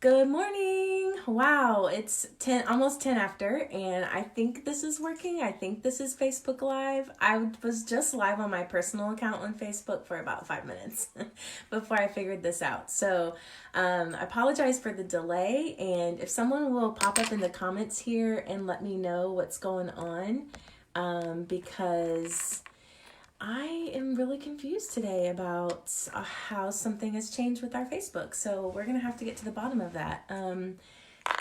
Good morning. Wow, it's 10 almost 10 after and I think this is working. I think this is Facebook Live. I was just live on my personal account on Facebook for about 5 minutes before I figured this out. So, I apologize for the delay, and if someone will pop up in the comments here and let me know what's going on, because I am really confused today about how something has changed with our Facebook. So we're going to have to get to the bottom of that. And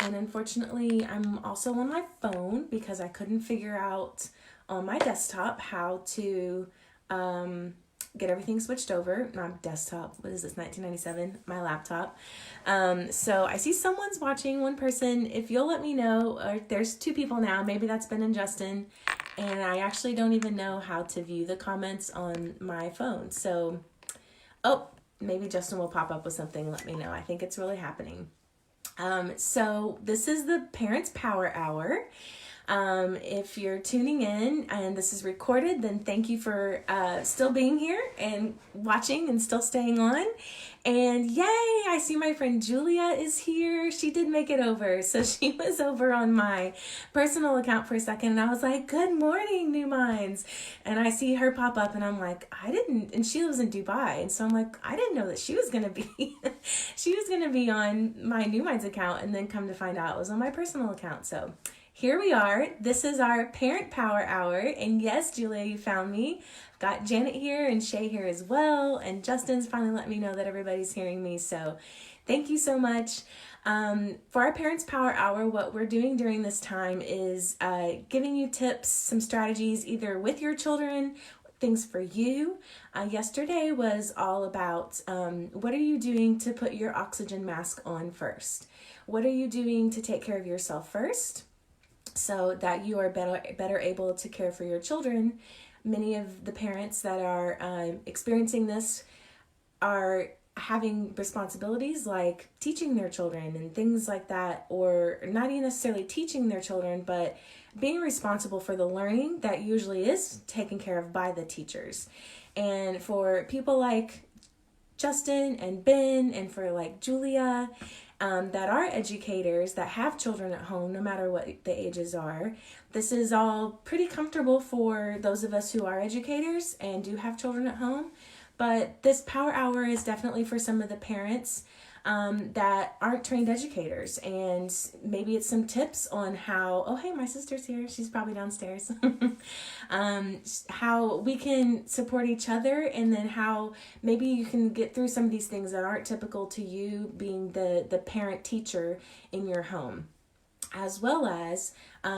unfortunately, I'm also on my phone because I couldn't figure out on my desktop how to get everything switched over. Not desktop, what is this, 1997? My laptop. So I see someone's watching, one person. If you'll let me know, or there's two people now, maybe that's Ben and Justin. And I actually don't even know how to view the comments on my phone. So, maybe Justin will pop up with something. Let me know. I think it's really happening. So this is the Parents Power Hour. If you're tuning in and this is recorded, then thank you for still being here and watching and still staying on. And yay, I see my friend Julia is here. She did make it over. So she was over on my personal account for a second, and I was like, good morning, New Minds. And I see her pop up, and I'm like, and she lives in Dubai. And so I'm like, I didn't know that she was going to be, she was going to be on my New Minds account, and then come to find out it was on my personal account. So here we are. This is our Parent Power Hour. And yes, Julia, you found me. Got Janet here and Shay here as well. And Justin's finally let me know that everybody's hearing me. So thank you so much. For our Parents Power Hour, what we're doing during this time is giving you tips, some strategies, either with your children, things for you. Yesterday was all about what are you doing to put your oxygen mask on first? What are you doing to take care of yourself first, so that you are better able to care for your children? Many of the parents that are experiencing this are having responsibilities like teaching their children and things like that, or not even necessarily teaching their children, but being responsible for the learning that usually is taken care of by the teachers. And for people like Justin and Ben, and for like Julia, that are educators that have children at home, no matter what the ages are. This is all pretty comfortable for those of us who are educators and do have children at home. But this power hour is definitely for some of the parents that aren't trained educators. And maybe it's some tips on how, oh, hey, my sister's here. She's probably downstairs. How we can support each other, and then how maybe you can get through some of these things that aren't typical to you being the parent teacher in your home, as well as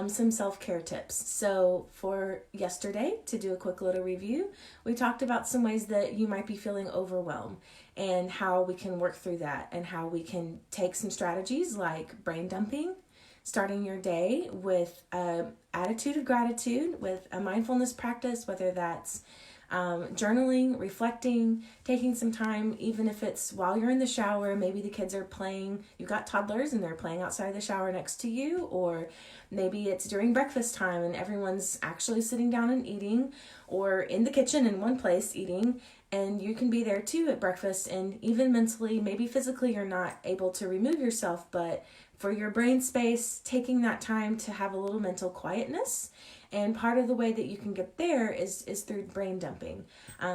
some self-care tips. So for yesterday, to do a quick little review, we talked about some ways that you might be feeling overwhelmed and how we can work through that, and how we can take some strategies like brain dumping, starting your day with an attitude of gratitude, with a mindfulness practice, whether that's journaling, reflecting, taking some time, even if it's while you're in the shower. Maybe the kids are playing, you've got toddlers and they're playing outside the shower next to you, or maybe it's during breakfast time and everyone's actually sitting down and eating, or in the kitchen in one place eating, and you can be there too at breakfast. And even mentally, maybe physically you're not able to remove yourself, but for your brain space, taking that time to have a little mental quietness. And part of the way that you can get there is through brain dumping.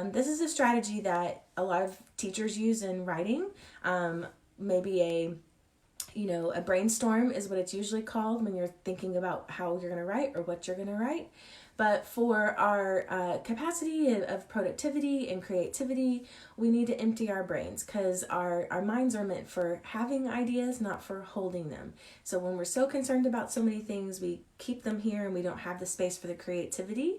This is a strategy that a lot of teachers use in writing. Maybe a brainstorm is what it's usually called when you're thinking about how you're going to write or what you're going to write. But for our capacity of productivity and creativity, we need to empty our brains, because our minds are meant for having ideas, not for holding them. So when we're so concerned about so many things, we keep them here and we don't have the space for the creativity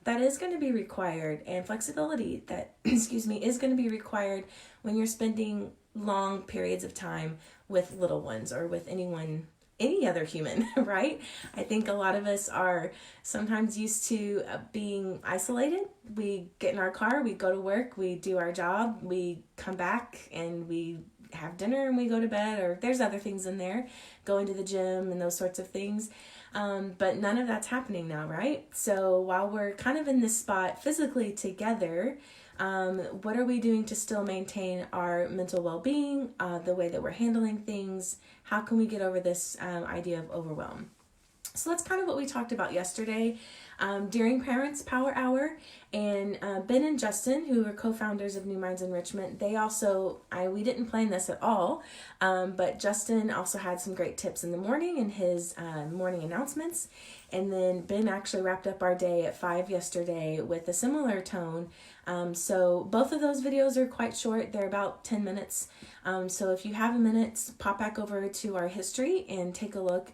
that is going to be required, and flexibility that, is going to be required when you're spending long periods of time with little ones, or with any other human, right? I think a lot of us are sometimes used to being isolated. We get in our car, we go to work, we do our job, we come back and we have dinner and we go to bed, or there's other things in there, going to the gym and those sorts of things. But none of that's happening now, right? So while we're kind of in this spot physically together, What are we doing to still maintain our mental well-being, the way that we're handling things? How can we get over this idea of overwhelm? So that's kind of what we talked about yesterday during Parents Power Hour. And Ben and Justin, who are co-founders of New Minds Enrichment, they also, we didn't plan this at all, but Justin also had some great tips in the morning in his morning announcements. And then Ben actually wrapped up our day at 5 yesterday with a similar tone. So both of those videos are quite short. They're about 10 minutes. So if you have a minute, pop back over to our history and take a look.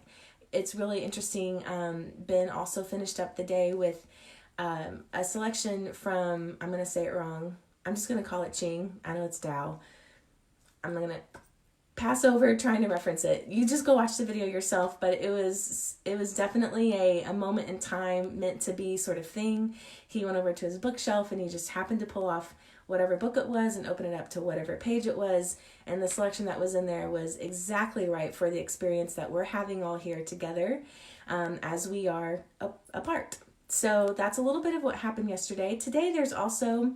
It's really interesting. Ben also finished up the day with a selection from, I'm going to say it wrong. I'm just going to call it Ching. I know it's Tao. I'm going to pass over trying to reference it. You just go watch the video yourself, but it was definitely a moment in time meant to be sort of thing. He went over to his bookshelf and he just happened to pull off whatever book it was and open it up to whatever page it was. And the selection that was in there was exactly right for the experience that we're having all here together as we are apart. So that's a little bit of what happened yesterday. Today there's also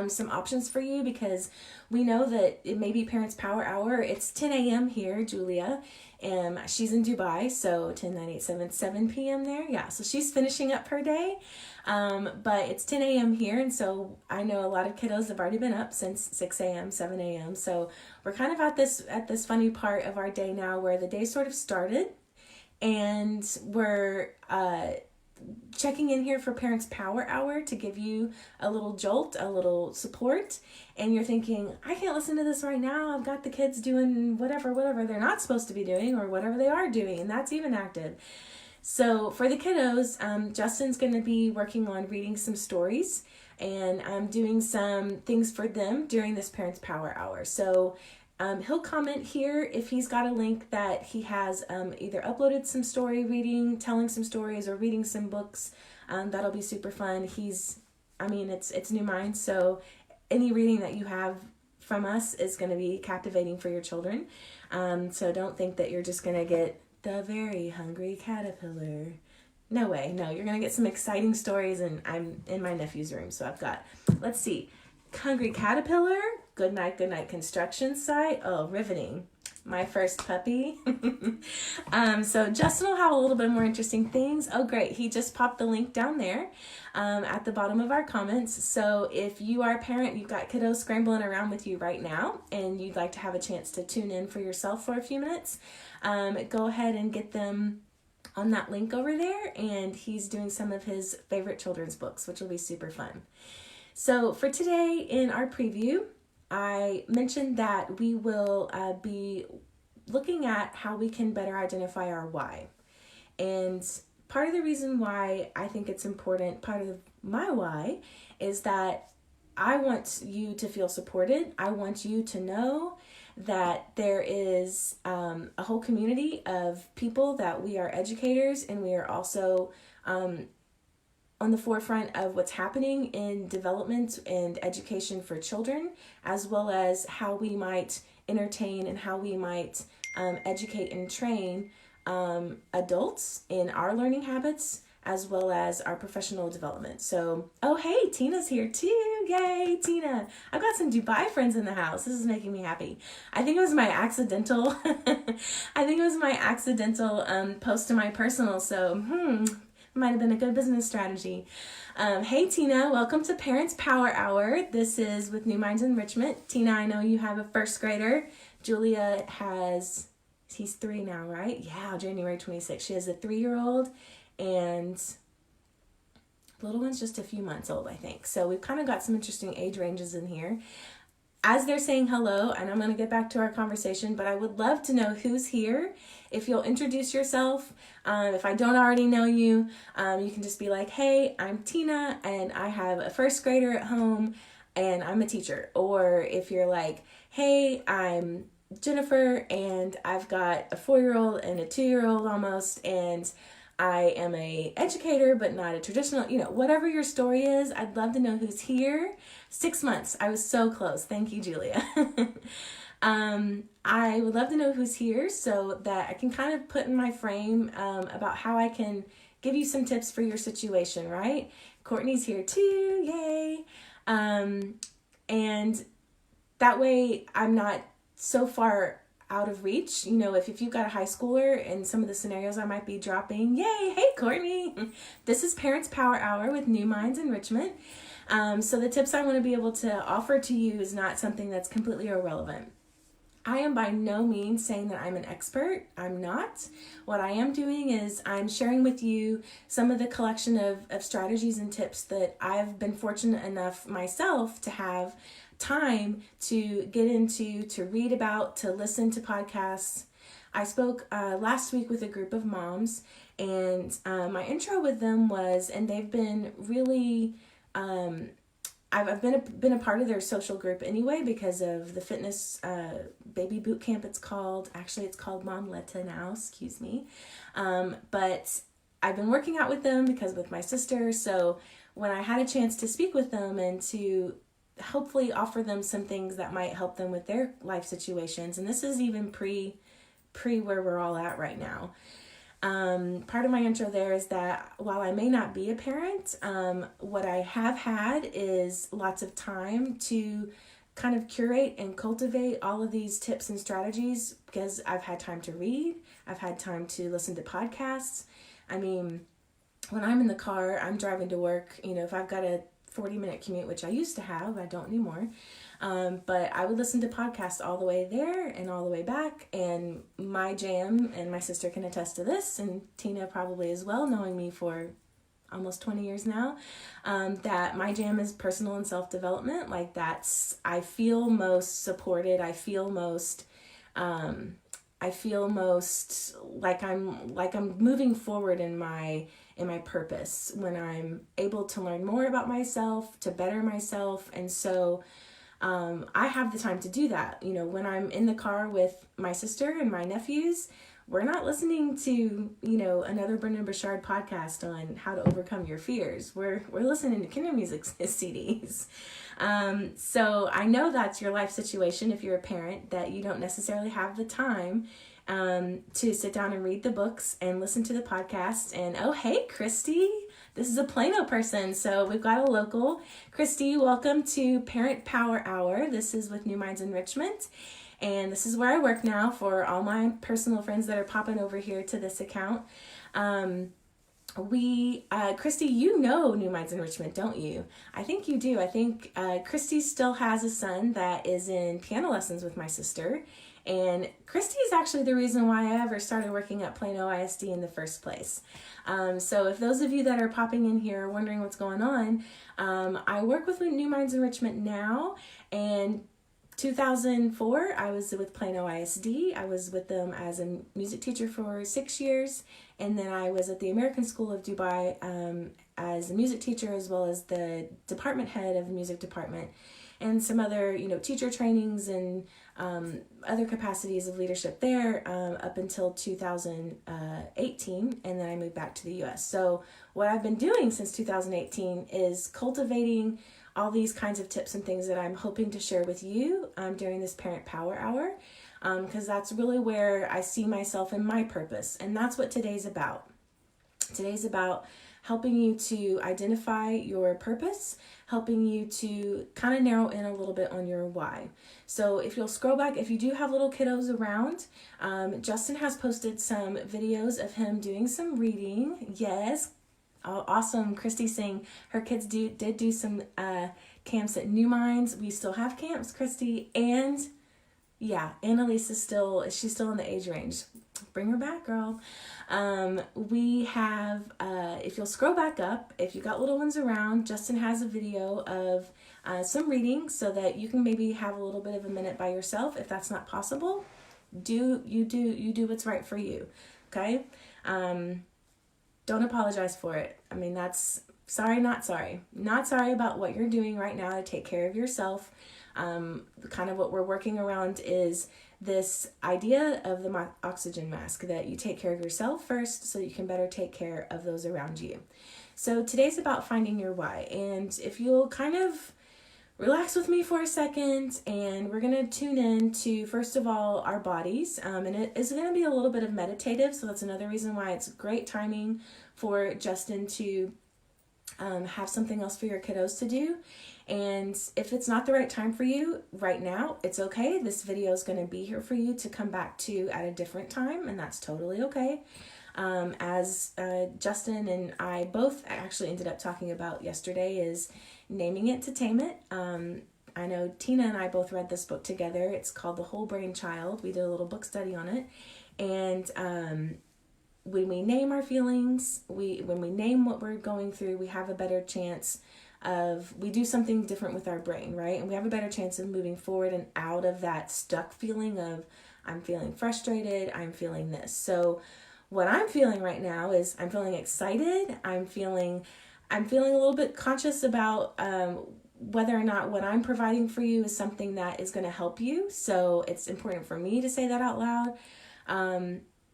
some options for you, because we know that it may be Parents Power Hour. It's 10 a.m. here, Julia. She's in Dubai, so 10, 9, 8, 7 p.m. there. Yeah, so she's finishing up her day. But it's 10 a.m. here, and so I know a lot of kiddos have already been up since 6 a.m., 7 a.m. So we're kind of at this funny part of our day now where the day sort of started, and we're checking in here for Parents Power Hour to give you a little jolt, a little support. And you're thinking, I can't listen to this right now. I've got the kids doing whatever they're not supposed to be doing, or whatever they are doing, and that's even active. So for the kiddos, Justin's going to be working on reading some stories, and I'm doing some things for them during this Parents Power Hour. So he'll comment here if he's got a link that he has either uploaded some story reading, telling some stories, or reading some books. That'll be super fun. It's New Minds, so any reading that you have from us is going to be captivating for your children. So don't think that you're just going to get the very hungry caterpillar. No way. No, you're going to get some exciting stories, and I'm in my nephew's room. So I've got, let's see, hungry caterpillar, good night construction site. Oh, riveting. My first puppy. So Justin will have a little bit more interesting things. Oh, great. He just popped the link down there at the bottom of our comments. So if you are a parent, you've got kiddos scrambling around with you right now, and you'd like to have a chance to tune in for yourself for a few minutes, go ahead and get them on that link over there. And he's doing some of his favorite children's books, which will be super fun. So for today in our preview, I mentioned that we will be looking at how we can better identify our why. And part of the reason why I think it's important, part of my why, is that I want you to feel supported. I want you to know that there is a whole community of people, that we are educators, and we are also on the forefront of what's happening in development and education for children, as well as how we might entertain and how we might educate and train adults in our learning habits, as well as our professional development. So, oh, hey, Tina's here too. Yay, Tina. I've got some Dubai friends in the house. This is making me happy. I think it was my accidental, post to my personal. So, might have been a good business strategy. Hey, Tina, welcome to Parents Power Hour. This is with New Minds Enrichment. Tina, I know you have a first grader. Julia he's 3 now, right? Yeah, January 26th. She has a 3-year-old, and the little one's just a few months old, I think. So we've kind of got some interesting age ranges in here. As they're saying hello, and I'm going to get back to our conversation, but I would love to know who's here. If you'll introduce yourself, if I don't already know you, you can just be like, hey, I'm Tina, and I have a first grader at home, and I'm a teacher. Or if you're like, hey, I'm Jennifer, and I've got a 4-year-old and a 2-year-old almost, and I am a educator, but not a traditional, whatever your story is, I'd love to know who's here. 6 months. I was so close. Thank you, Julia. I would love to know who's here so that I can kind of put in my frame about how I can give you some tips for your situation, right? Courtney's here too. Yay. And that way I'm not so far out of reach. If you've got a high schooler and some of the scenarios I might be dropping, yay, hey Courtney, this is Parents Power Hour with New Minds Enrichment. So the tips I want to be able to offer to you is not something that's completely irrelevant. I am by no means saying that I'm an expert. I'm not. What I am doing is I'm sharing with you some of the collection of strategies and tips that I've been fortunate enough myself to have time to get into, to read about, to listen to podcasts. I spoke last week with a group of moms, and my intro with them was, and they've been really... I've been a part of their social group anyway because of the fitness baby boot camp it's called. Actually, it's called Momletta now, excuse me. But I've been working out with them because with my sister. So when I had a chance to speak with them and to hopefully offer them some things that might help them with their life situations, and this is even pre where we're all at right now. Part of my intro there is that while I may not be a parent, what I have had is lots of time to kind of curate and cultivate all of these tips and strategies because I've had time to read, I've had time to listen to podcasts. I mean, when I'm in the car, I'm driving to work, if I've got a 40-minute commute, which I used to have, I don't anymore. But I would listen to podcasts all the way there and all the way back. And my jam, and my sister can attest to this, and Tina probably as well, knowing me for almost 20 years now, that my jam is personal and self-development. Like I feel most supported. I feel most like I'm moving forward in my purpose when I'm able to learn more about myself, to better myself. And so I have the time to do that. When I'm in the car with my sister and my nephews, we're not listening to, another Brendan Burchard podcast on how to overcome your fears. We're listening to kinder music CDs. So I know that's your life situation if you're a parent, that you don't necessarily have the time to sit down and read the books and listen to the podcast. And oh, hey, Christy, this is a Plano person. So we've got a local. Christy, welcome to Parent Power Hour. This is with New Minds Enrichment. And this is where I work now for all my personal friends that are popping over here to this account. Christy, you know New Minds Enrichment, don't you? I think you do. I think Christy still has a son that is in piano lessons with my sister. And Christy is actually the reason why I ever started working at Plano ISD in the first place. So if those of you that are popping in here are wondering what's going on, I work with New Minds Enrichment now, and 2004, I was with Plano ISD. I was with them as a music teacher for 6 years, and then I was at the American School of Dubai as a music teacher, as well as the department head of the music department, and some other, teacher trainings and other capacities of leadership there up until 2018, and then I moved back to the U.S. So what I've been doing since 2018 is cultivating all these kinds of tips and things that I'm hoping to share with you during this Parent Power Hour, because that's really where I see myself in my purpose, and that's what today's about. Today's about helping you to identify your purpose, helping you to kind of narrow in a little bit on your why. So if you'll scroll back, if you do have little kiddos around, Justin has posted some videos of him doing some reading. Yes. Oh, awesome. Christy saying her kids did do some camps at New Minds. We still have camps, Christy. And yeah, Annalise she's still in the age range. Bring her back, girl. We have, if you'll scroll back up, if you got little ones around, Justin has a video of some reading so that you can maybe have a little bit of a minute by yourself. If that's not possible, you do what's right for you. Okay. Don't apologize for it. I mean, that's sorry, not sorry. Not sorry about what you're doing right now to take care of yourself. Kind of what we're working around is this idea of the oxygen mask, that you take care of yourself first so you can better take care of those around you. So today's about finding your why. And if you'll kind of relax with me for a second, and we're going to tune in to, first of all, our bodies. And it is going to be a little bit of meditative, so that's another reason why it's great timing for Justin to have something else for your kiddos to do. And if it's not the right time for you right now, it's okay. This video is going to be here for you to come back to at a different time, and that's totally okay. As Justin and I both actually ended up talking about yesterday, is naming it to tame it. I know Tina and I both read this book together. It's called The Whole Brain Child. We did a little book study on it. And when we name our feelings, when we name what we're going through, we have a better chance we do something different with our brain, right? And we have a better chance of moving forward and out of that stuck feeling of, I'm feeling frustrated, I'm feeling this. So what I'm feeling right now is I'm feeling excited. I'm feeling a little bit conscious about whether or not what I'm providing for you is something that is going to help you. So it's important for me to say that out loud.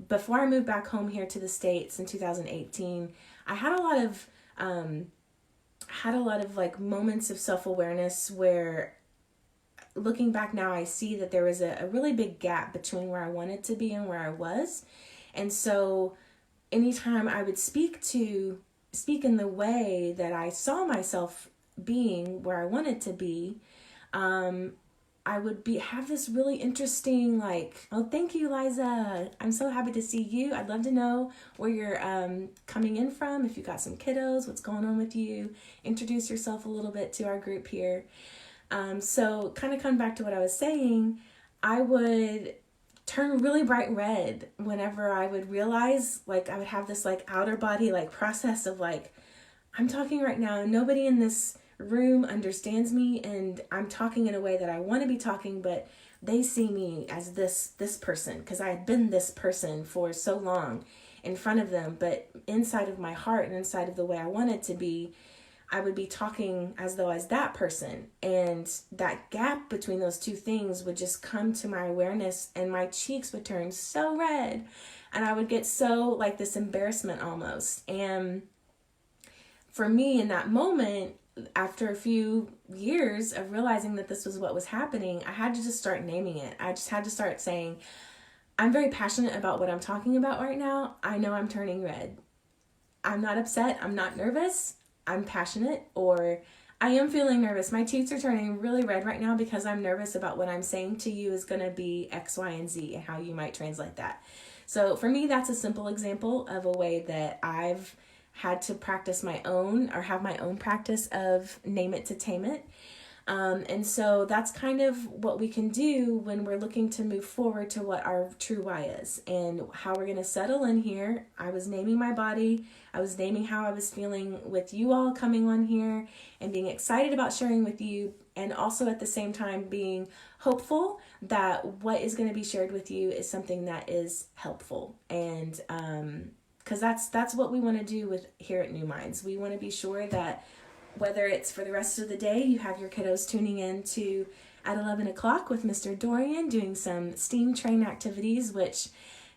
Before I moved back home here to the States in 2018, I had a lot of like moments of self-awareness where, looking back now, I see that there was a really big gap between where I wanted to be and where I was. And so anytime I would speak in the way that I saw myself being where I wanted to be, I would have this really interesting, like, oh, thank you, Liza. I'm so happy to see you. I'd love to know where you're coming in from. If you got some kiddos, what's going on with you? Introduce yourself a little bit to our group here. So kind of come back to what I was saying, I would turn really bright red whenever I would realize, like, I would have this like outer body like process of like, I'm talking right now and nobody in this room understands me, and I'm talking in a way that I want to be talking, but they see me as this person because I had been this person for so long in front of them. But inside of my heart and inside of the way I wanted to be, I would be talking as though as that person. And that gap between those two things would just come to my awareness, and my cheeks would turn so red, and I would get so like this embarrassment almost. And for me in that moment, after a few years of realizing that this was what was happening, I had to just start naming it. I just had to start saying, I'm very passionate about what I'm talking about right now. I know I'm turning red. I'm not upset. I'm not nervous. I'm passionate, or I am feeling nervous. My cheeks are turning really red right now because I'm nervous about what I'm saying to you is going to be X, Y, and Z, and how you might translate that. So for me, that's a simple example of a way that I've had to practice my own, or have my own practice of name it to tame it. And so that's kind of what we can do when we're looking to move forward to what our true why is and how we're going to settle in here. I was naming my body. I was naming how I was feeling with you all coming on here and being excited about sharing with you, and also at the same time being hopeful that what is going to be shared with you is something that is helpful. And because that's what we want to do with here at New Minds. We want to be sure that whether it's for the rest of the day, you have your kiddos tuning in to at 11 o'clock with Mr. Dorian doing some steam train activities, which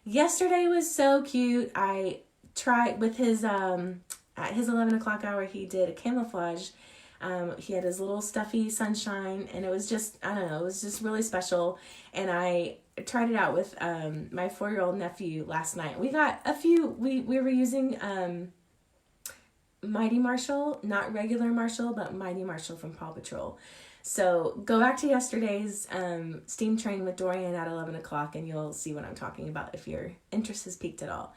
yesterday was so cute. I tried with his, at his 11 o'clock hour, he did a camouflage. He had his little stuffy sunshine, and it was just, I don't know, it was just really special. And I tried it out with my 4-year-old nephew last night. We got a few, we were using Mighty Marshall, not regular Marshall, but Mighty Marshall from Paw Patrol. So go back to yesterday's steam train with Dorian at 11 o'clock and you'll see what I'm talking about if your interest has piqued at all.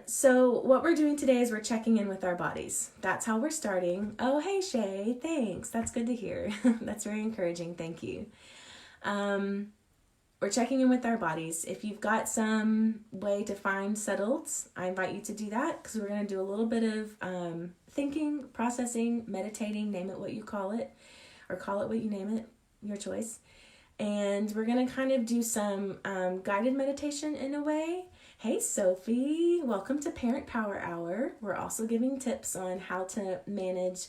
So what we're doing today is we're checking in with our bodies. That's how we're starting. Oh, hey Shay, thanks. That's good to hear. That's very encouraging. Thank you. We're checking in with our bodies. If you've got some way to find settled, I invite you to do that, because we're going to do a little bit of thinking, processing, meditating, name it what you call it, or call it what you name it, your choice. And we're going to kind of do some guided meditation in a way. Hey Sophie, welcome to Parent Power Hour. We're also giving tips on how to manage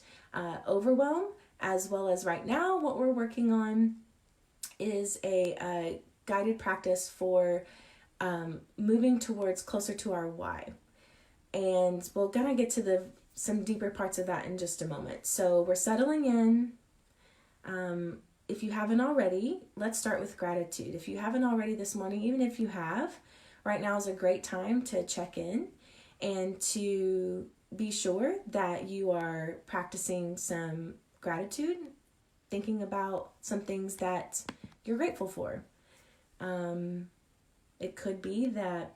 overwhelm, as well as right now what we're working on is a guided practice for moving towards closer to our why. And we're gonna get to some deeper parts of that in just a moment. So we're settling in. If you haven't already, let's start with gratitude. If you haven't already this morning, even if you have, right now is a great time to check in and to be sure that you are practicing some gratitude, thinking about some things that you're grateful for. It could be that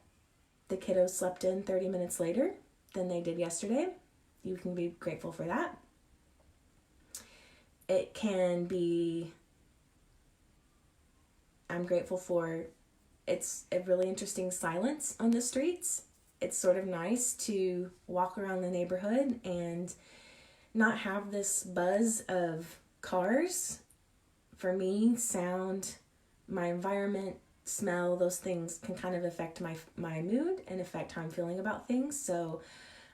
the kiddos slept in 30 minutes later than they did yesterday. You can be grateful for that. It can be, I'm grateful for, it's a really interesting silence on the streets. It's sort of nice to walk around the neighborhood and not have this buzz of cars. For me, sound, my environment, smell, those things can kind of affect my mood and affect how I'm feeling about things. So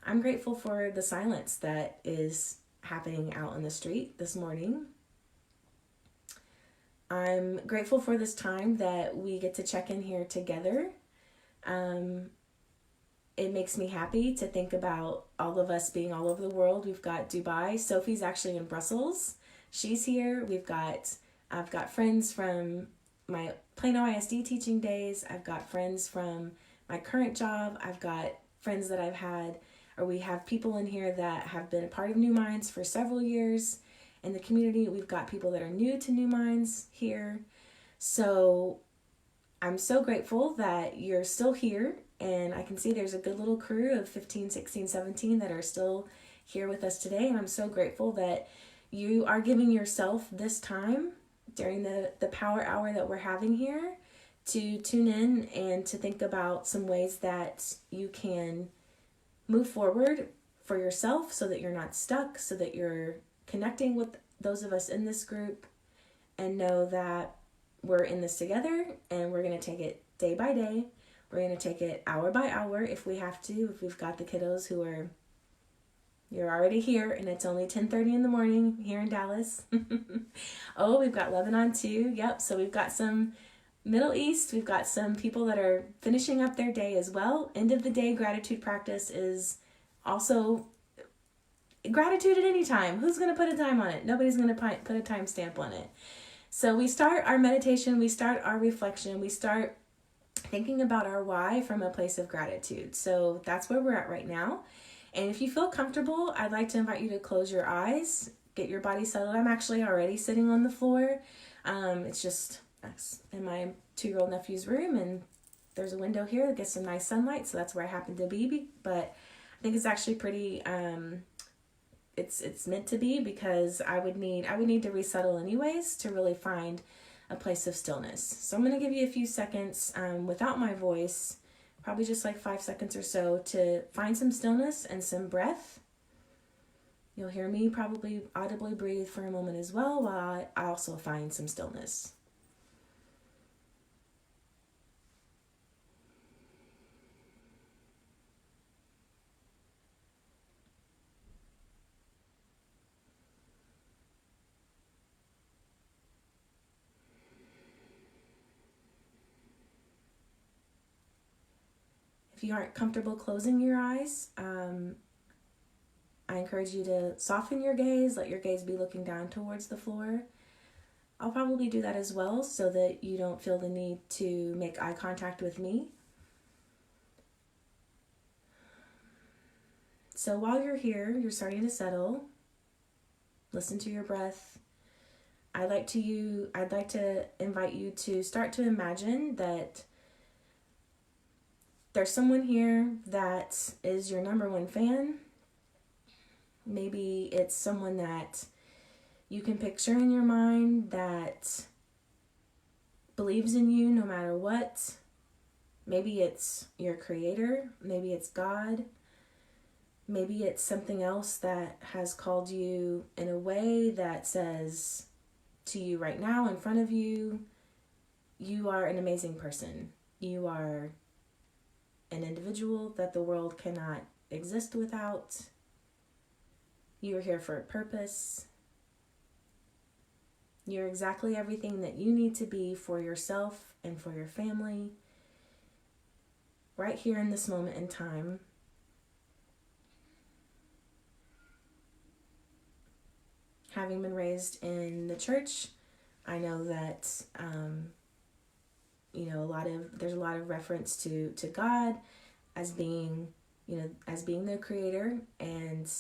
I'm grateful for the silence that is happening out on the street this morning. I'm grateful for this time that we get to check in here together. It makes me happy to think about all of us being all over the world. We've got Dubai. Sophie's actually in Brussels. She's here. I've got friends from my Plano ISD teaching days. I've got friends from my current job. I've got friends that I've had, or we have people in here that have been a part of New Minds for several years. In the community, we've got people that are new to New Minds here. So I'm so grateful that you're still here, and I can see there's a good little crew of 15, 16, 17 that are still here with us today, and I'm so grateful that you are giving yourself this time during the power hour that we're having here to tune in and to think about some ways that you can move forward for yourself so that you're not stuck, so that you're connecting with those of us in this group, and know that we're in this together, and we're going to take it day by day. We're going to take it hour by hour if we have to, if we've got the kiddos who are, you're already here and it's only 10:30 in the morning here in Dallas. Oh, we've got Lebanon too. Yep. So we've got some Middle East. We've got some people that are finishing up their day as well. End of the day gratitude practice is also gratitude at any time. Who's going to put a time on it? Nobody's going to put a time stamp on it. So we start our meditation, we start our reflection, we start thinking about our why from a place of gratitude. So that's where we're at right now. And if you feel comfortable, I'd like to invite you to close your eyes, get your body settled. I'm actually already sitting on the floor. It's just in my 2-year-old nephew's room, and there's a window here that gets some nice sunlight, so that's where I happen to be. But I think it's actually pretty, it's meant to be, because I would need to resettle anyways to really find a place of stillness. So I'm going to give you a few seconds without my voice, probably just like 5 seconds or so, to find some stillness and some breath. You'll hear me probably audibly breathe for a moment as well, while I also find some stillness. If you aren't comfortable closing your eyes, I encourage you to soften your gaze, let your gaze be looking down towards the floor. I'll probably do that as well so that you don't feel the need to make eye contact with me. So while you're here, you're starting to settle. Listen to your breath. I'd like to invite you to start to imagine that there's someone here that is your number one fan. Maybe it's someone that you can picture in your mind that believes in you no matter what. Maybe it's your creator. Maybe it's God. Maybe it's something else that has called you in a way that says to you right now in front of you, you are an amazing person. You are an individual that the world cannot exist without. You are here for a purpose. You're exactly everything that you need to be for yourself and for your family right here in this moment in time. Having been raised in the church, I know that there's a lot of reference to God as being, as being the creator, and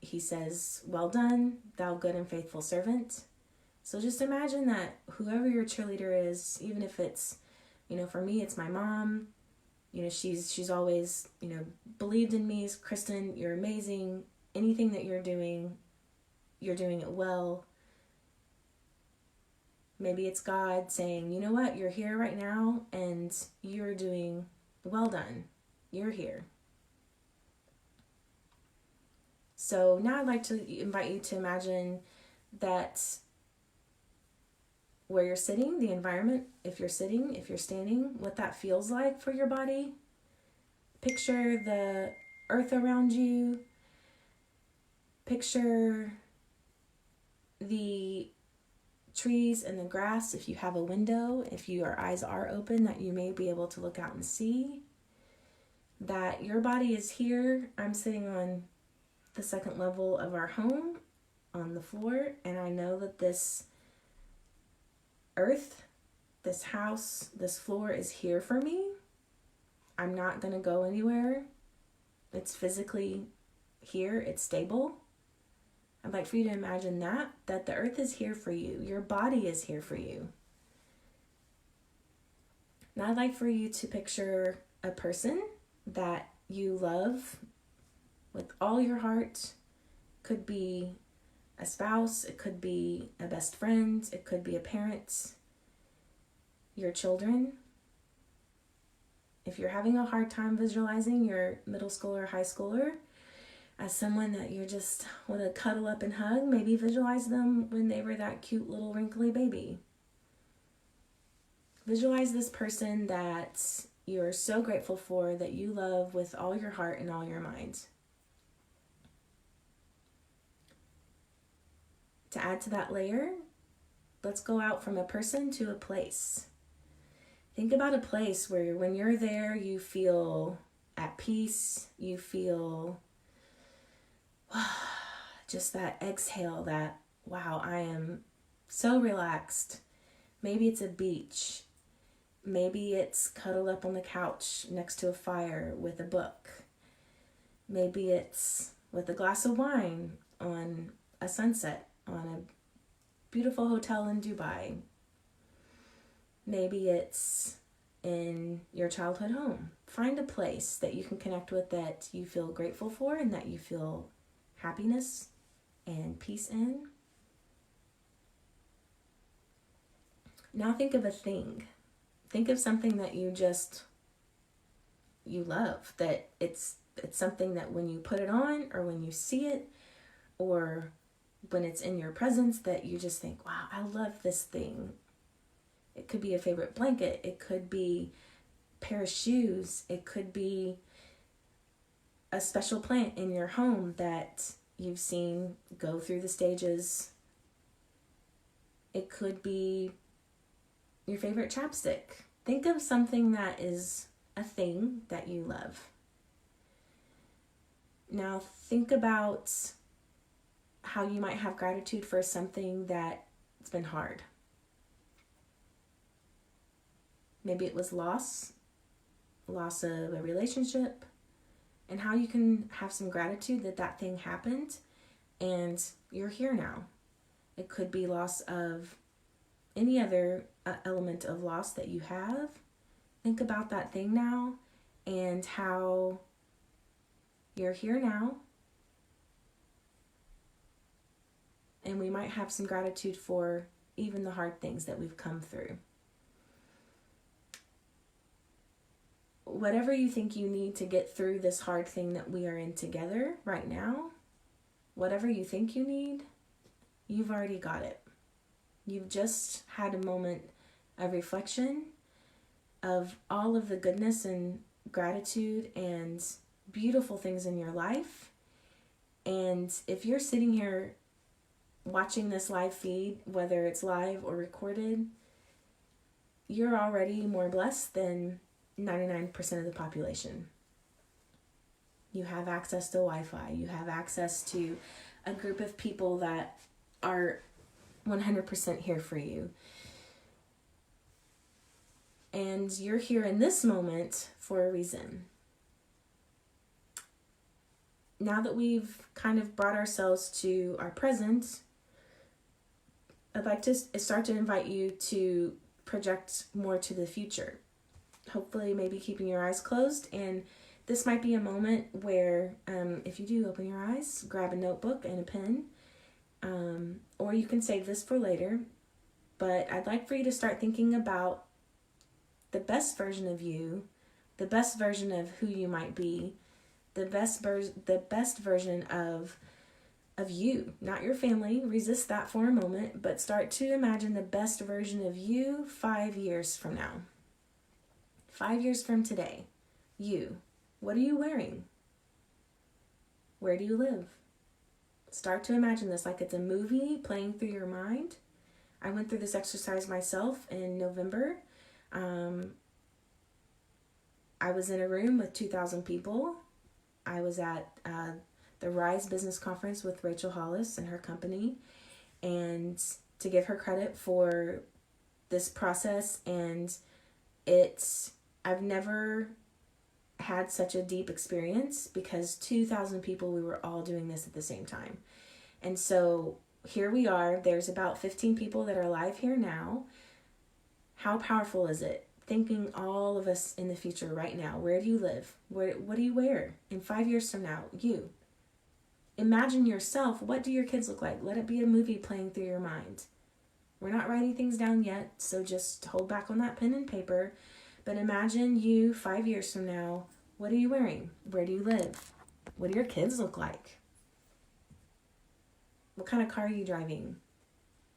he says, "Well done, thou good and faithful servant." So just imagine that whoever your cheerleader is, even if it's, for me, it's my mom. She's always, believed in me. Kristen, you're amazing. Anything that you're doing it well. Maybe it's God saying, you know what, you're here right now and you're doing well done. You're here. So now I'd like to invite you to imagine that where you're sitting, the environment, if you're sitting, if you're standing, what that feels like for your body. Picture the earth around you. Picture the trees and the grass. If you have a window, if your eyes are open, that you may be able to look out and see that your body is here. I'm sitting on the second level of our home on the floor, and I know that this earth, this house, this floor is here for me. I'm not going to go anywhere. It's physically here. It's stable. I'd like for you to imagine that the earth is here for you. Your body is here for you. Now I'd like for you to picture a person that you love with all your heart. Could be a spouse, it could be a best friend, it could be a parent, your children. If you're having a hard time visualizing your middle schooler or high schooler as someone that you just want to cuddle up and hug, maybe visualize them when they were that cute little wrinkly baby. Visualize this person that you're so grateful for, that you love with all your heart and all your mind. To add to that layer, let's go out from a person to a place. Think about a place where when you're there, you feel at peace, you feel just that exhale, that, wow, I am so relaxed. Maybe it's a beach. Maybe it's cuddled up on the couch next to a fire with a book. Maybe it's with a glass of wine on a sunset on a beautiful hotel in Dubai. Maybe it's in your childhood home. Find a place that you can connect with, that you feel grateful for and that you feel happiness and peace in. Now think of a thing. Think of something that you love, that it's something that when you put it on or when you see it or when it's in your presence, that you just think, wow, I love this thing. It could be a favorite blanket. It could be a pair of shoes. It could be a special plant in your home that you've seen go through the stages. It could be your favorite chapstick. Think of something that is a thing that you love. Now think about how you might have gratitude for something that's been hard. Maybe it was loss of a relationship, and how you can have some gratitude that thing happened and you're here now. It could be loss of any other element of loss that you have. Think about that thing now and how you're here now. And we might have some gratitude for even the hard things that we've come through. Whatever you think you need to get through this hard thing that we are in together right now, whatever you think you need, you've already got it. You've just had a moment of reflection of all of the goodness and gratitude and beautiful things in your life. And if you're sitting here watching this live feed, whether it's live or recorded, you're already more blessed than 99% of the population. You have access to Wi-Fi. You have access to a group of people that are 100% here for you. And you're here in this moment for a reason. now that we've kind of brought ourselves to our present, I'd like to start to invite you to project more to the future. Hopefully, maybe keeping your eyes closed. And this might be a moment where, if you do open your eyes, grab a notebook and a pen, or you can save this for later. But I'd like for you to start thinking about the best version of you, the best version of who you might be, the best version of you, not your family. Resist that for a moment, but start to imagine the best version of you 5 years from now. 5 years from today, you. What are you wearing? Where do you live? Start to imagine this like it's a movie playing through your mind. I went through this exercise myself in November. I was in a room with 2,000 people. I was at the Rise Business Conference with Rachel Hollis and her company. And to give her credit for this process, and I've never had such a deep experience because 2,000 people, we were all doing this at the same time. And so here we are. There's about 15 people that are live here now. How powerful is it? Thinking all of us in the future right now. Where do you live? What do you wear? In 5 years from now, you. Imagine yourself. What do your kids look like? Let it be a movie playing through your mind. We're not writing things down yet, so just hold back on that pen and paper. But imagine you 5 years from now. What are you wearing? Where do you live? What do your kids look like? What kind of car are you driving?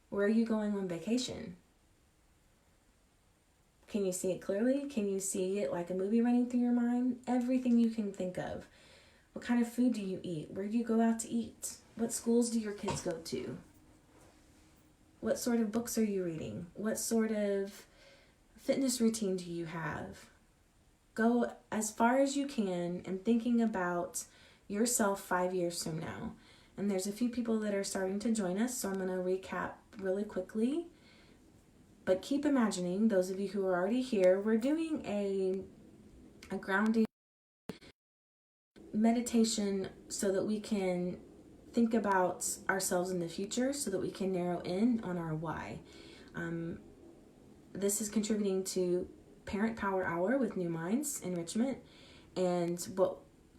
Where are you going on vacation? Can you see it clearly? Can you see it like a movie running through your mind? Everything you can think of. What kind of food do you eat? Where do you go out to eat? What schools do your kids go to? What sort of books are you reading? What sort of fitness routine do you have? Go as far as you can in thinking about yourself 5 years from now. And there's a few people that are starting to join us, so I'm going to recap really quickly. But keep imagining, those of you who are already here, we're doing a grounding meditation so that we can think about ourselves in the future, so that we can narrow in on our why. This is contributing to Parent Power Hour with New Minds Enrichment. And what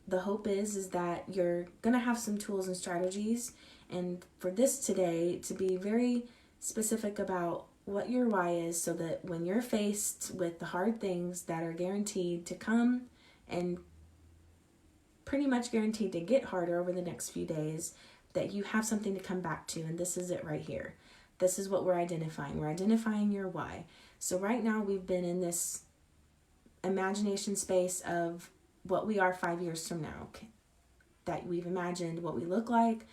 the hope is that you're going to have some tools and strategies. And for this today, to be very specific about what your why is, so that when you're faced with the hard things that are guaranteed to come and pretty much guaranteed to get harder over the next few days, that you have something to come back to. And this is it right here. This is what we're identifying. We're identifying your why. So right now we've been in this imagination space of what we are 5 years from now. That we've imagined what we look like,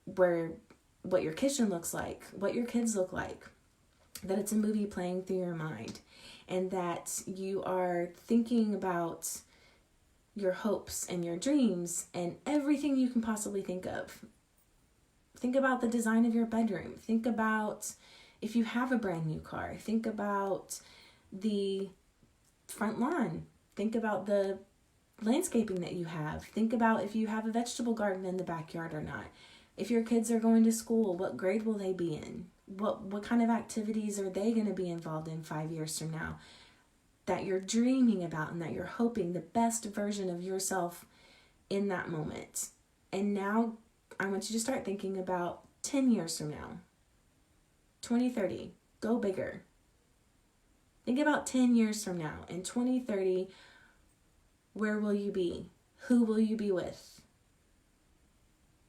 what your kitchen looks like, what your kids look like. That it's a movie playing through your mind. And that you are thinking about your hopes and your dreams and everything you can possibly think of. Think about the design of your bedroom. Think about if you have a brand new car. Think about the front lawn. Think about the landscaping that you have. Think about if you have a vegetable garden in the backyard or not. If your kids are going to school, what grade will they be in? What kind of activities are they going to be involved in 5 years from now? That you're dreaming about and that you're hoping the best version of yourself in that moment. And now I want you to start thinking about 10 years from now. 2030, go bigger. Think about 10 years from now. In 2030, where will you be? Who will you be with?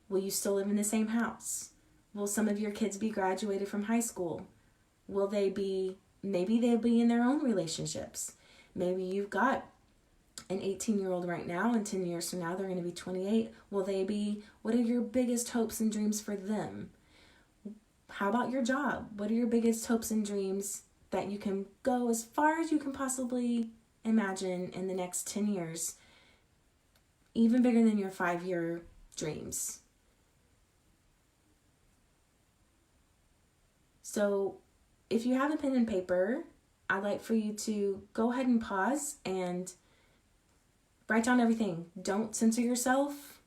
Will you still live in the same house? Will some of your kids be graduated from high school? Will they be, maybe they'll be in their own relationships. Maybe you've got an 18-year-old right now, and 10 years from now, they're going to be 28. Will they be, what are your biggest hopes and dreams for them? How about your job? What are your biggest hopes and dreams that you can go as far as you can possibly imagine in the next 10 years, even bigger than your 5-year dreams? So if you have a pen and paper, I'd like for you to go ahead and pause and write down everything. Don't censor yourself.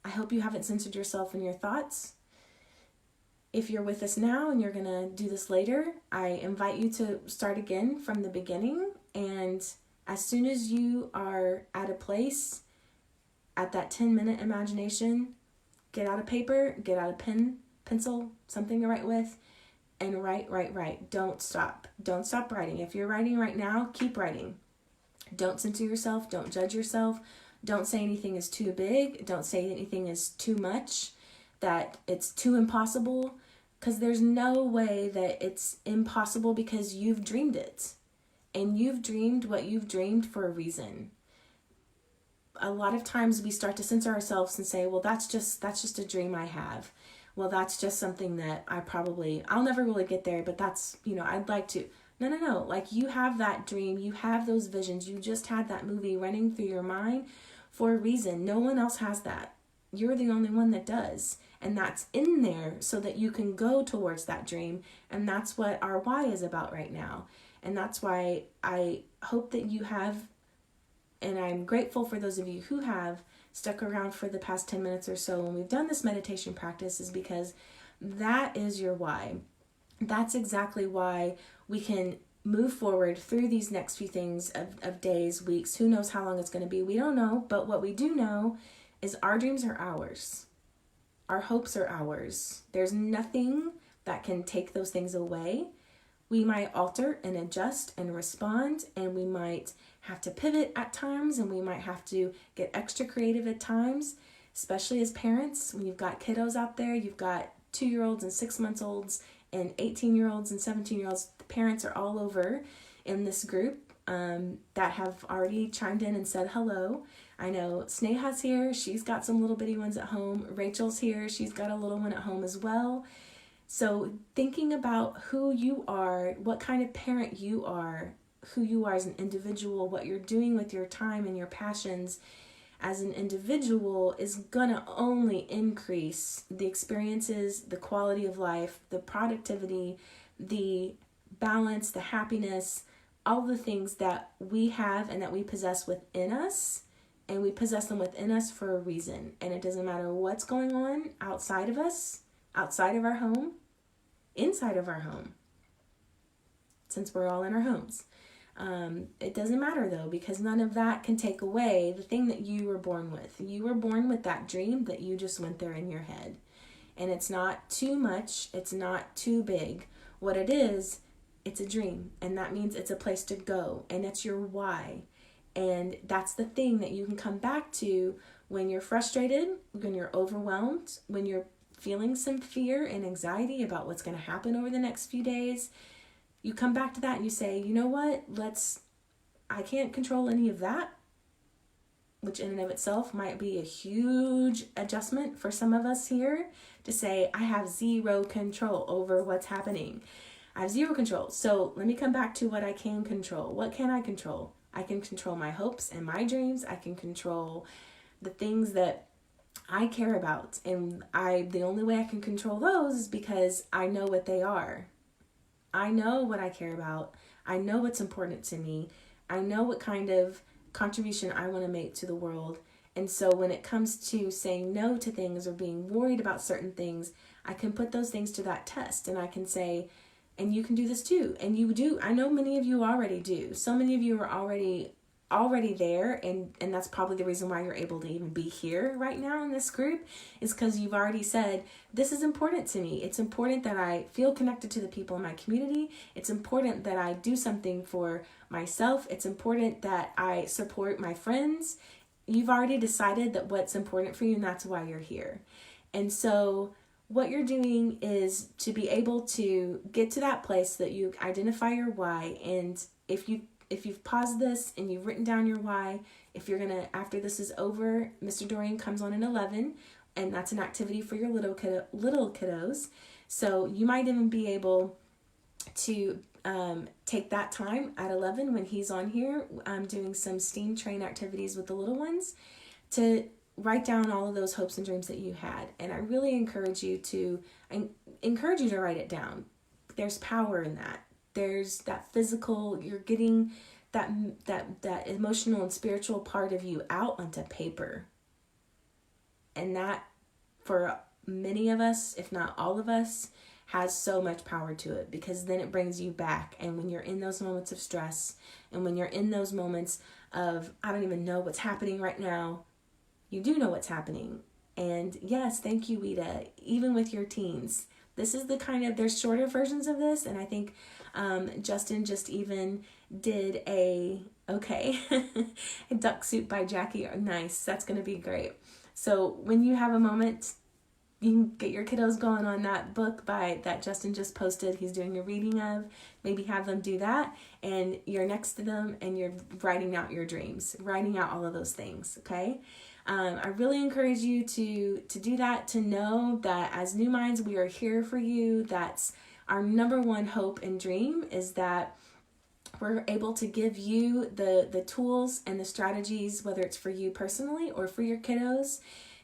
I hope you haven't censored yourself in your thoughts. If you're with us now and you're going to do this later, I invite you to start again from the beginning. And as soon as you are at a place at that 10-minute imagination, get out a paper, get out a pen, pencil, something to write with, and write. Don't stop. Don't stop writing. If you're writing right now, keep writing. Don't censor yourself. Don't judge yourself. Don't say anything is too big. Don't say anything is too much, that it's too impossible, because there's no way that it's impossible, because you've dreamed it. And you've dreamed what you've dreamed for a reason. A lot of times we start to censor ourselves and say, well, that's just a dream I have. Well, that's just something that I'll never really get there, but that's, I'd like to. No. Like, you have that dream. You have those visions. You just had that movie running through your mind for a reason. No one else has that. You're the only one that does. And that's in there so that you can go towards that dream. And that's what our why is about right now. And that's why I hope that you have, and I'm grateful for those of you who have stuck around for the past 10 minutes or so when we've done this meditation practice, is because that is your why. That's exactly why we can move forward through these next few things of days, weeks. Who knows how long it's going to be? We don't know. But what we do know is our dreams are ours. Our hopes are ours. There's nothing that can take those things away. We might alter and adjust and respond, and we might have to pivot at times, and we might have to get extra creative at times, especially as parents. When you've got kiddos out there, you've got 2-year-olds and 6-month-olds and 18-year-olds and 17-year-olds. The parents are all over in this group that have already chimed in and said hello. I know Sneha's here. She's got some little bitty ones at home. Rachel's here. She's got a little one at home as well. So thinking about who you are, what kind of parent you are, who you are as an individual, what you're doing with your time and your passions as an individual is going to only increase the experiences, the quality of life, the productivity, the balance, the happiness, all the things that we have and that we possess within us. And we possess them within us for a reason. And it doesn't matter what's going on outside of us, outside of our home, inside of our home, since we're all in our homes. It doesn't matter though, because none of that can take away the thing that you were born with. You were born with that dream that you just went there in your head. And it's not too much. It's not too big. What it is, it's a dream. And that means it's a place to go. And it's your why. And that's the thing that you can come back to when you're frustrated, when you're overwhelmed, when you're feeling some fear and anxiety about what's going to happen over the next few days. You come back to that and you say, you know what, I can't control any of that, which in and of itself might be a huge adjustment for some of us here to say, I have zero control over what's happening. I have zero control. So let me come back to what I can control. What can I control? I can control my hopes and my dreams. I can control the things that I care about. And the only way I can control those is because I know what they are. I know what I care about. I know what's important to me. I know what kind of contribution I want to make to the world. And so when it comes to saying no to things or being worried about certain things, I can put those things to that test. And I can say, and you can do this too. And you do. I know many of you already do. So many of you are already there, and that's probably the reason why you're able to even be here right now in this group, is because you've already said, this is important to me. It's important that I feel connected to the people in my community. It's important that I do something for myself. It's important that I support my friends. You've already decided that what's important for you, and that's why you're here. And so what you're doing is to be able to get to that place that you identify your why. And if you've paused this and you've written down your why, if you're gonna, after this is over, Mr. Dorian comes on at 11, and that's an activity for your little kiddos. So you might even be able to take that time at 11 when he's on here, doing some STEAM train activities with the little ones, to write down all of those hopes and dreams that you had. And I really encourage you to write it down. There's power in that. There's that physical, you're getting that emotional and spiritual part of you out onto paper. And that, for many of us, if not all of us, has so much power to it, because then it brings you back. And when you're in those moments of stress, and when you're in those moments of, I don't even know what's happening right now, you do know what's happening. And yes, thank you, Wita. Even with your teens, this is the kind of, there's shorter versions of this. And I think Justin just even did a duck soup by Jackie. Nice. That's going to be great. So when you have a moment, you can get your kiddos going on that book that Justin just posted. He's doing a reading of. Maybe have them do that, and you're next to them and you're writing out your dreams, writing out all of those things, okay? I really encourage you to do that, to know that as New Minds, we are here for you. That's our number one hope and dream, is that we're able to give you the tools and the strategies, whether it's for you personally or for your kiddos,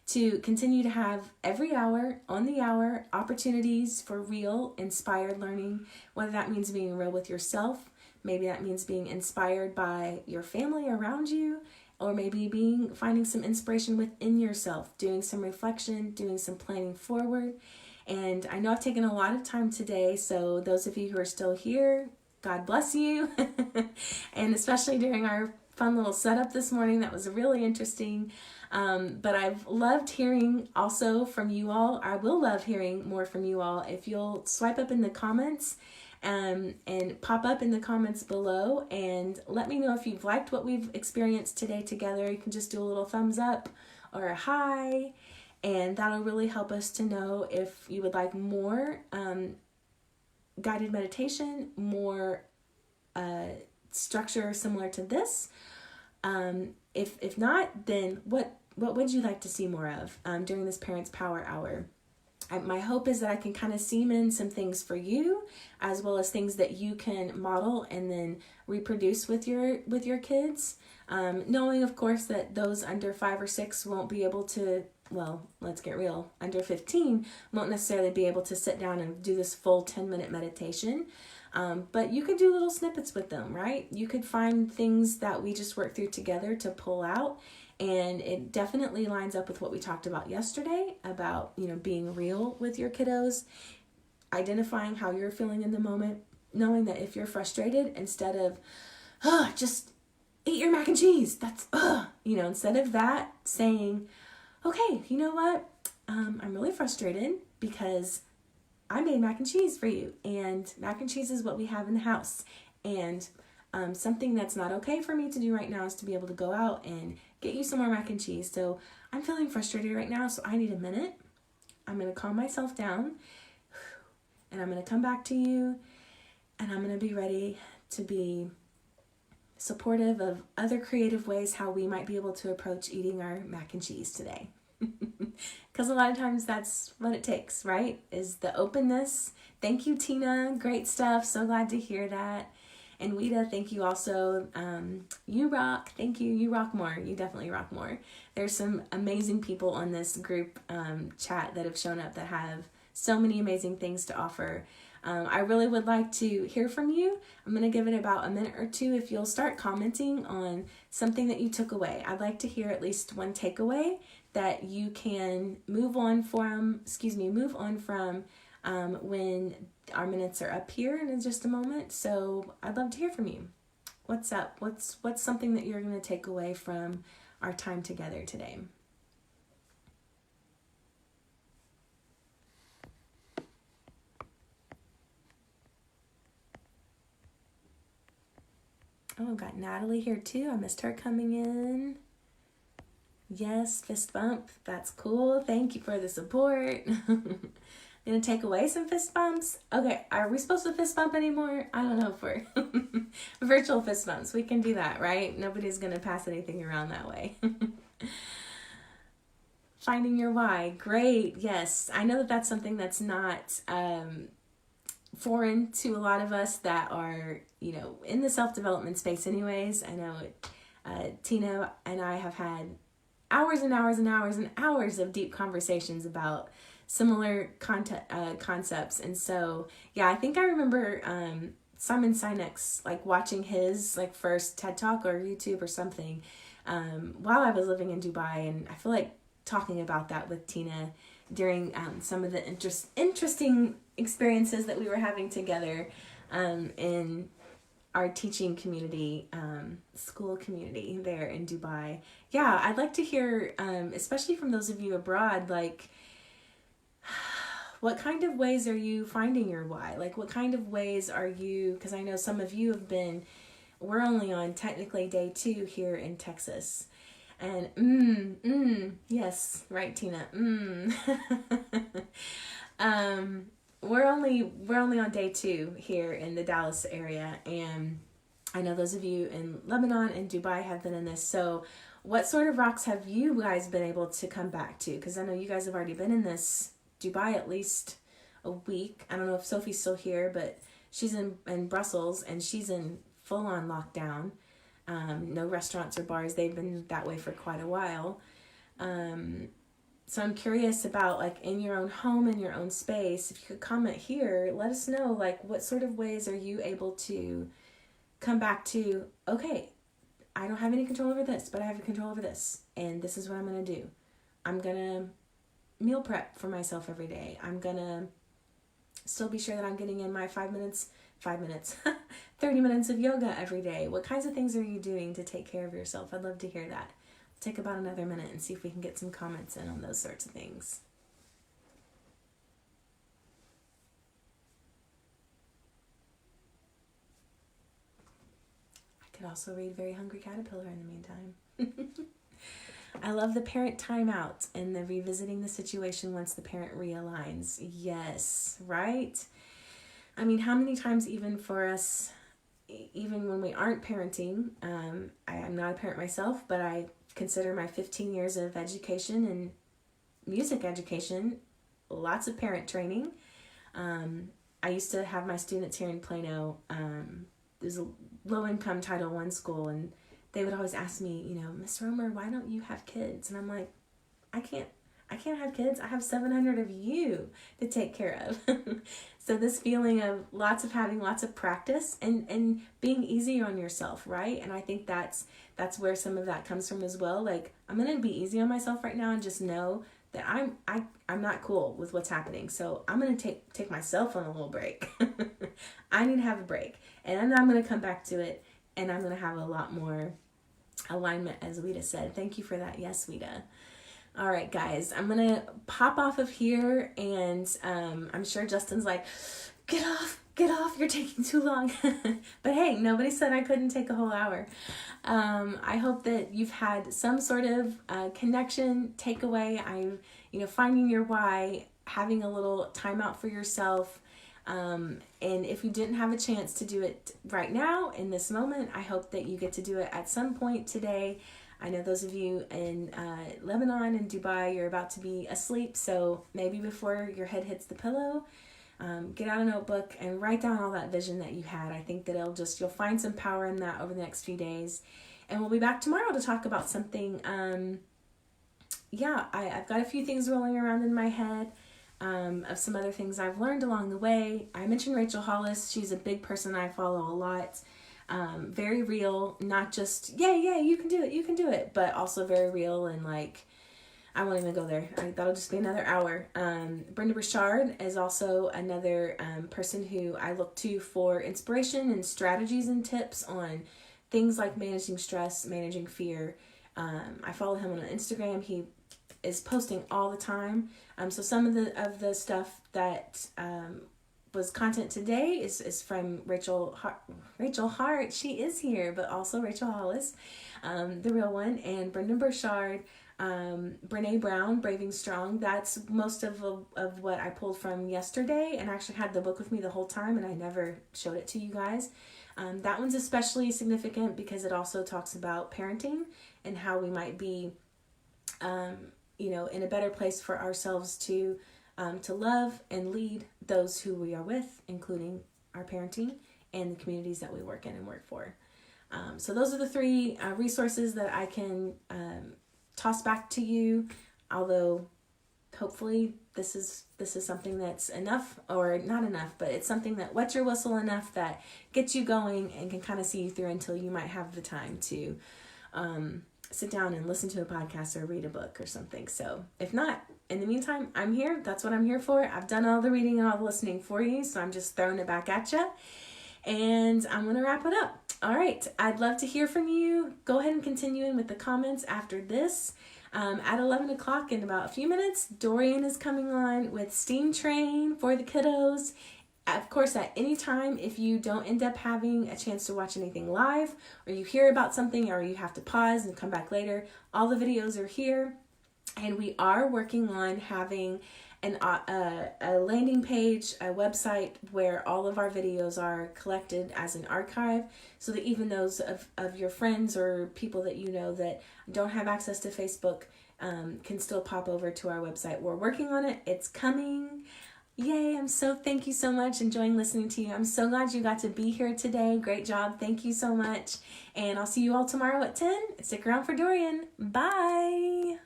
to continue to have every hour, on the hour, opportunities for real, inspired learning, whether that means being real with yourself, maybe that means being inspired by your family around you, or maybe finding some inspiration within yourself, doing some reflection, doing some planning forward. And I know I've taken a lot of time today, so those of you who are still here, God bless you. And especially during our fun little setup this morning, that was really interesting. But I've loved hearing also from you all. I will love hearing more from you all. If you'll swipe up in the comments and pop up in the comments below and let me know if you've liked what we've experienced today together. You can just do a little thumbs up or a hi, and that'll really help us to know if you would like more guided meditation, more structure similar to this. If not, then what would you like to see more of during this Parents Power Hour? My hope is that I can kind of seam in some things for you, as well as things that you can model and then reproduce with your kids. Knowing, of course, that those under 5 or 6 won't be able to, well, let's get real, under 15 won't necessarily be able to sit down and do this full 10-minute meditation. But you could do little snippets with them, right? You could find things that we just worked through together to pull out. And it definitely lines up with what we talked about yesterday about, being real with your kiddos, identifying how you're feeling in the moment, knowing that if you're frustrated, instead of, just eat your mac and cheese, that's, instead of that, saying, okay, you know what? I'm really frustrated because I made mac and cheese for you, and mac and cheese is what we have in the house. And something that's not okay for me to do right now is to be able to go out and get you some more mac and cheese. So I'm feeling frustrated right now, so I need a minute. I'm going to calm myself down, and I'm going to come back to you, and I'm going to be ready to be supportive of other creative ways how we might be able to approach eating our mac and cheese today. Because a lot of times that's what it takes, right? Is the openness. Thank you, Tina. Great stuff. So glad to hear that. And Wita, thank you also. You rock. Thank you. You rock more. You definitely rock more. There's some amazing people on this group chat that have shown up that have so many amazing things to offer. I really would like to hear from you. I'm going to give it about a minute or two if you'll start commenting on something that you took away. I'd like to hear at least one takeaway that you can move on from when our minutes are up here in just a moment. So I'd love to hear from you. What's up? What's something that you're going to take away from our time together today? Oh, I've got Natalie here too. I missed her coming in. Yes, fist bump. That's cool. Thank you for the support. Gonna take away some fist bumps. Okay, are we supposed to fist bump anymore? I don't know if we're virtual fist bumps. We can do that, right? Nobody's gonna pass anything around that way. Finding your why. Great. Yes, I know that that's something that's not foreign to a lot of us that are, in the self-development space anyways. I know Tina and I have had hours and hours and hours and hours of deep conversations about similar concepts. And so, yeah, I think I remember Simon Sinek's, watching his first TED Talk or YouTube or something while I was living in Dubai. And I feel like talking about that with Tina during some of the interesting experiences that we were having together in our teaching community, school community there in Dubai. Yeah, I'd like to hear, especially from those of you abroad, like, what kind of ways are you finding your why? Like, what kind of ways are you, because I know some of you have been, we're only on technically day 2 here in Texas. And yes, right, Tina. We're only on day 2 here in the Dallas area, and I know those of you in Lebanon and Dubai have been in this. So what sort of rocks have you guys been able to come back to? Because I know you guys have already been in this Dubai at least a week. I don't know if Sophie's still here, but she's in Brussels, and she's in full-on lockdown. No restaurants or bars. They've been that way for quite a while. So I'm curious about, like, in your own home, in your own space, if you could comment here, let us know, like, what sort of ways are you able to come back to, okay, I don't have any control over this, but I have control over this, and this is what I'm going to do. I'm going to meal prep for myself every day. I'm going to still be sure that I'm getting in my 30 minutes of yoga every day. What kinds of things are you doing to take care of yourself? I'd love to hear that. Take about another minute and see if we can get some comments in on those sorts of things. I could also read Very Hungry Caterpillar in the meantime. I love the parent timeout and the revisiting the situation once the parent realigns. Yes, right? I mean, how many times even for us, even when we aren't parenting, I'm not a parent myself, but I consider my 15 years of education and music education lots of parent training. I used to have my students here in Plano. There's a low-income Title I school, and they would always ask me, Miss Romer, why don't you have kids? And I'm like, I can't have kids. I have 700 of you to take care of. So this feeling of having lots of practice and being easy on yourself, right? And I think that's where some of that comes from as well. Like, I'm going to be easy on myself right now and just know that I'm not cool with what's happening. So I'm going to take myself on a little break. I need to have a break. And then I'm going to come back to it, and I'm going to have a lot more alignment, as Wita said. Thank you for that. Yes, Wita. All right, guys, I'm going to pop off of here, and I'm sure Justin's like, get off, you're taking too long. But hey, nobody said I couldn't take a whole hour. I hope that you've had some sort of connection, takeaway. Finding your why, having a little time out for yourself. And if you didn't have a chance to do it right now in this moment, I hope that you get to do it at some point today. I know those of you in Lebanon and Dubai, you're about to be asleep, so maybe before your head hits the pillow, get out a notebook and write down all that vision that you had. I think that you'll find some power in that over the next few days. And we'll be back tomorrow to talk about something. I've got a few things rolling around in my head of some other things I've learned along the way. I mentioned Rachel Hollis. She's a big person I follow a lot. Very real, not just, you can do it, but also very real, and like, I won't even go there. That'll just be another hour. Brenda Burchard is also another person who I look to for inspiration and strategies and tips on things like managing stress, managing fear. I follow him on Instagram. He is posting all the time. So some of the stuff that was content today is from Rachel Hart. She is here, but also Rachel Hollis, the real one, and Brenda Burchard, Brene Brown, Braving Strong. That's most of what I pulled from yesterday, and I actually had the book with me the whole time, and I never showed it to you guys. That one's especially significant because it also talks about parenting and how we might be, in a better place for ourselves to love and lead those who we are with, including our parenting and the communities that we work in and work for. So those are the 3 resources that I can toss back to you, although hopefully this is something that's enough, or not enough, but it's something that wets your whistle enough that gets you going and can kind of see you through until you might have the time to sit down and listen to a podcast or read a book or something. So if not, in the meantime, I'm here. That's what I'm here for. I've done all the reading and all the listening for you, so I'm just throwing it back at you. And I'm going to wrap it up. All right. I'd love to hear from you. Go ahead and continue in with the comments after this. At 11 o'clock in about a few minutes, Dorian is coming on with Steam Train for the kiddos. Of course, at any time, if you don't end up having a chance to watch anything live, or you hear about something, or you have to pause and come back later, all the videos are here. And we are working on having a landing page, a website where all of our videos are collected as an archive, so that even those of your friends or people that you know that don't have access to Facebook can still pop over to our website. We're working on it. It's coming. Yay, thank you so much. Enjoying listening to you. I'm so glad you got to be here today. Great job. Thank you so much. And I'll see you all tomorrow at 10. Stick around for Dorian. Bye.